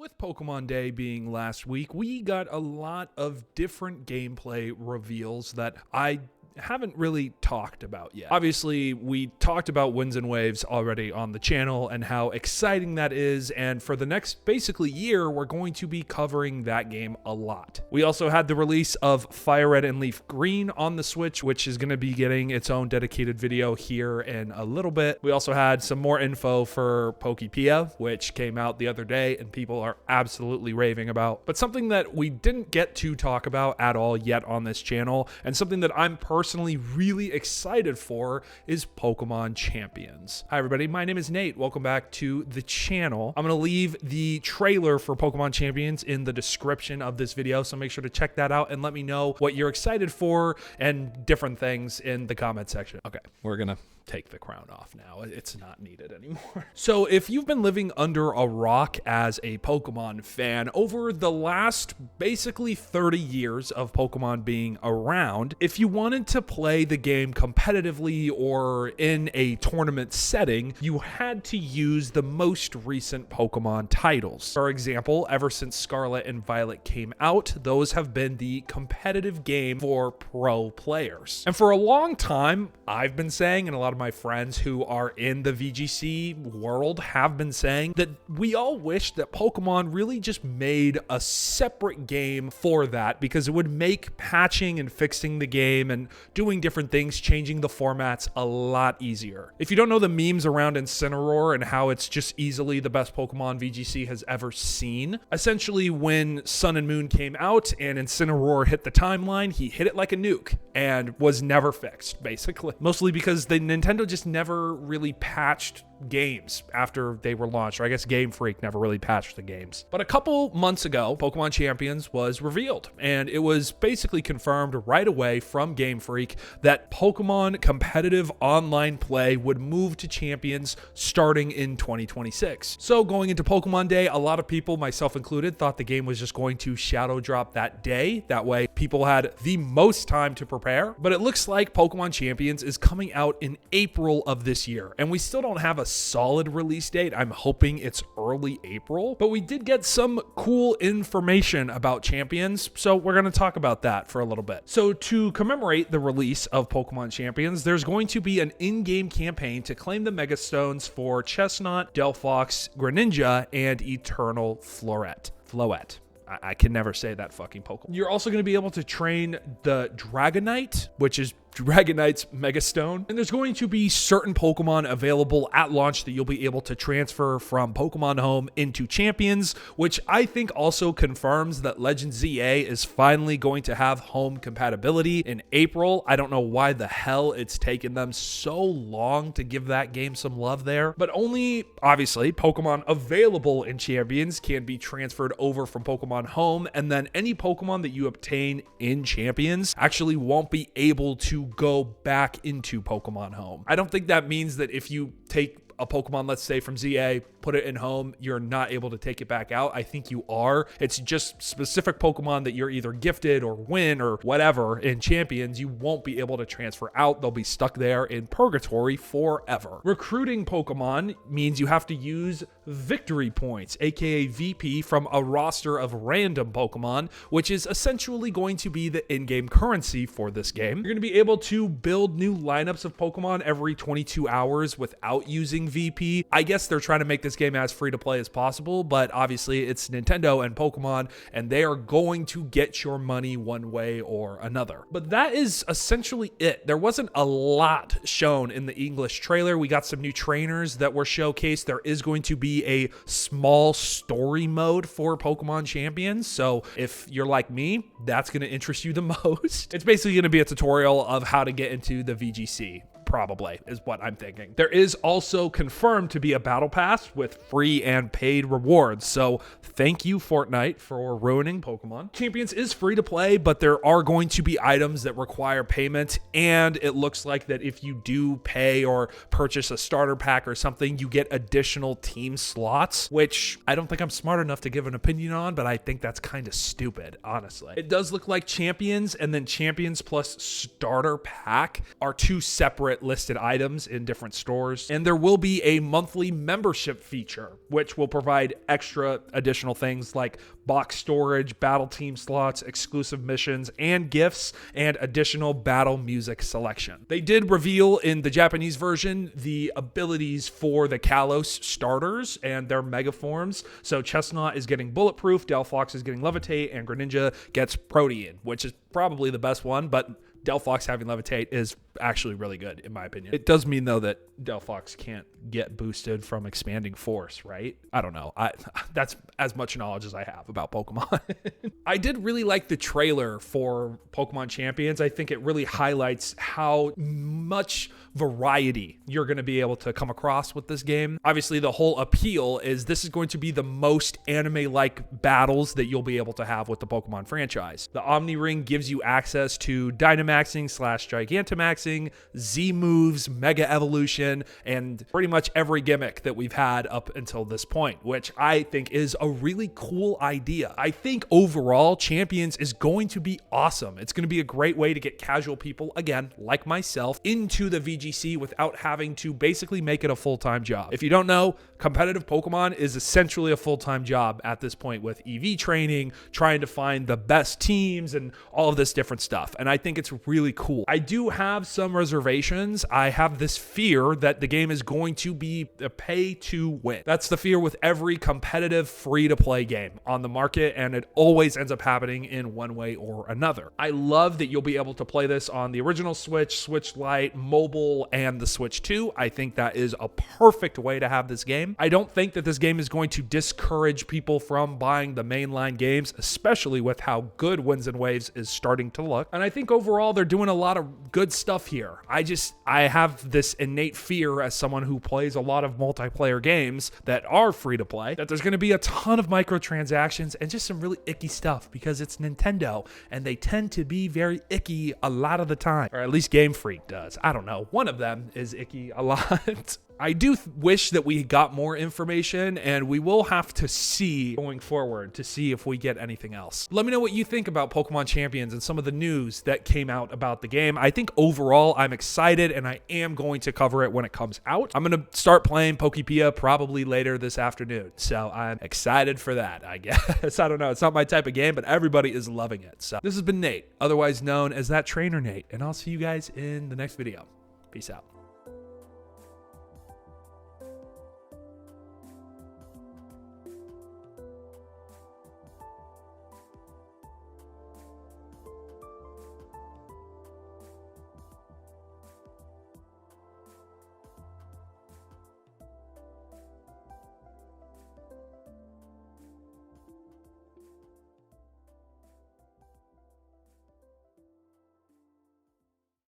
With Pokemon Day being last week, we got a lot of different gameplay reveals that I haven't really talked about yet. Obviously, we talked about Winds and Waves already on the channel and how exciting that is, and for the next basically year, we're going to be covering that game a lot. We also had the release of Fire Red and Leaf Green on the Switch, which is going to be getting its own dedicated video here in a little bit. We also had some more info for Pokepia, which came out the other day and people are absolutely raving about. But something that we didn't get to talk about at all yet on this channel, and something that I'm personally really excited for, is Pokemon Champions. Hi everybody, my name is Nate. Welcome back to the channel. I'm going to leave the trailer for Pokemon Champions in the description of this video, so make sure to check that out and let me know what you're excited for and different things in the comment section. Okay, we're going to take the crown off now. It's not needed anymore. So if you've been living under a rock as a Pokemon fan over the last basically 30 years of Pokemon being around, if you wanted to play the game competitively or in a tournament setting, you had to use the most recent Pokemon titles. For example, ever since Scarlet and Violet came out, those have been the competitive game for pro players. And for a long time, I've been saying, and a lot of my friends who are in the VGC world have been saying, that we all wish that Pokemon really just made a separate game for that, because it would make patching and fixing the game and doing different things, changing the formats, a lot easier. If you don't know the memes around Incineroar and how it's just easily the best Pokemon VGC has ever seen, essentially when Sun and Moon came out and Incineroar hit the timeline, he hit it like a nuke and was never fixed, basically. Mostly because the Nintendo just never really patched games after they were launched, or I guess Game Freak never really patched the games. But a couple months ago, Pokemon Champions was revealed, and it was basically confirmed right away from Game Freak that Pokemon competitive online play would move to Champions starting in 2026. So going into Pokemon Day, a lot of people, myself included, thought the game was just going to shadow drop that day. That way people had the most time to prepare. But it looks like Pokemon Champions is coming out in April of this year, and we still don't have a solid release date. I'm hoping it's early April, but we did get some cool information about Champions, so we're going to talk about that for a little bit. So to commemorate the release of Pokemon Champions, there's going to be an in-game campaign to claim the Mega Stones for Chestnut, Delphox, Greninja, and Eternal Floette. I can never say that fucking Pokemon. You're also going to be able to train the Dragonite, which is Dragonite's Mega Stone. And there's going to be certain Pokemon available at launch that you'll be able to transfer from Pokemon Home into Champions, which I think also confirms that Legend ZA is finally going to have home compatibility in April. I don't know why the hell it's taken them so long to give that game some love there, but only, obviously, Pokemon available in Champions can be transferred over from Pokemon Home, and then any Pokemon that you obtain in Champions actually won't be able to go back into Pokemon Home. I don't think that means that if you take a Pokemon, let's say from ZA, put it in Home, you're not able to take it back out. I think you are. It's just specific Pokemon that you're either gifted or win or whatever in Champions, you won't be able to transfer out. They'll be stuck there in purgatory forever. Recruiting Pokemon means you have to use victory points, aka VP, from a roster of random Pokemon, which is essentially going to be the in-game currency for this game. You're going to be able to build new lineups of Pokemon every 22 hours without using VP. I guess they're trying to make this game as free to play as possible, but obviously it's Nintendo and Pokemon, and they are going to get your money one way or another. But that is essentially it. There wasn't a lot shown in the English trailer. We got some new trainers that were showcased. There is going to be a small story mode for Pokemon Champions, so if you're like me, that's going to interest you the most. It's basically going to be a tutorial of how to get into the VGC. Probably is what I'm thinking. There is also confirmed to be a battle pass with free and paid rewards. So thank you, Fortnite, for ruining Pokemon. Champions is free to play, but there are going to be items that require payment. And it looks like that if you do pay or purchase a starter pack or something, you get additional team slots, which I don't think I'm smart enough to give an opinion on, but I think that's kind of stupid, honestly. It does look like Champions and then Champions plus starter pack are two separate separate listed items in different stores. And there will be a monthly membership feature, which will provide extra additional things like box storage, battle team slots, exclusive missions, and gifts, and additional battle music selection. They did reveal in the Japanese version the abilities for the Kalos starters and their mega forms. So Chestnut is getting Bulletproof, Delphox is getting Levitate, and Greninja gets Protean, which is probably the best one, but Delphox having Levitate is actually really good, in my opinion. It does mean, though, that Delphox can't get boosted from expanding force, right? I don't know. That's as much knowledge as I have about Pokemon. I did really like the trailer for Pokemon Champions. I think it really highlights how much variety you're going to be able to come across with this game. Obviously, the whole appeal is this is going to be the most anime-like battles that you'll be able to have with the Pokemon franchise. The Omni Ring gives you access to Dynamaxing/Gigantamaxing, Z moves, Mega Evolution, and pretty much every gimmick that we've had up until this point, which I think is a really cool idea. I think overall, Champions is going to be awesome. It's going to be a great way to get casual people, again, like myself, into the VGC without having to basically make it a full-time job. If you don't know, competitive Pokemon is essentially a full-time job at this point with EV training, trying to find the best teams, and all of this different stuff. And I think it's really cool. I do have some reservations. I have this fear that the game is going to be a pay to win. That's the fear with every competitive free-to-play game on the market, and it always ends up happening in one way or another. I love that you'll be able to play this on the original Switch, Switch Lite, mobile, and the Switch 2. I think that is a perfect way to have this game. I don't think that this game is going to discourage people from buying the mainline games, especially with how good Winds and Waves is starting to look. And I think overall they're doing a lot of good stuff here. I have this innate fear as someone who plays a lot of multiplayer games that are free to play, that there's going to be a ton of microtransactions and just some really icky stuff because it's Nintendo and they tend to be very icky a lot of the time, or at least Game Freak does. I don't know. One of them is icky a lot. I do wish that we got more information, and we will have to see going forward to see if we get anything else. Let me know what you think about Pokemon Champions and some of the news that came out about the game. I think overall I'm excited, and I am going to cover it when it comes out. I'm going to start playing Pokepia probably later this afternoon, so I'm excited for that, I guess. I don't know. It's not my type of game, but everybody is loving it. So this has been Nate, otherwise known as That Trainer Nate, and I'll see you guys in the next video. Peace out.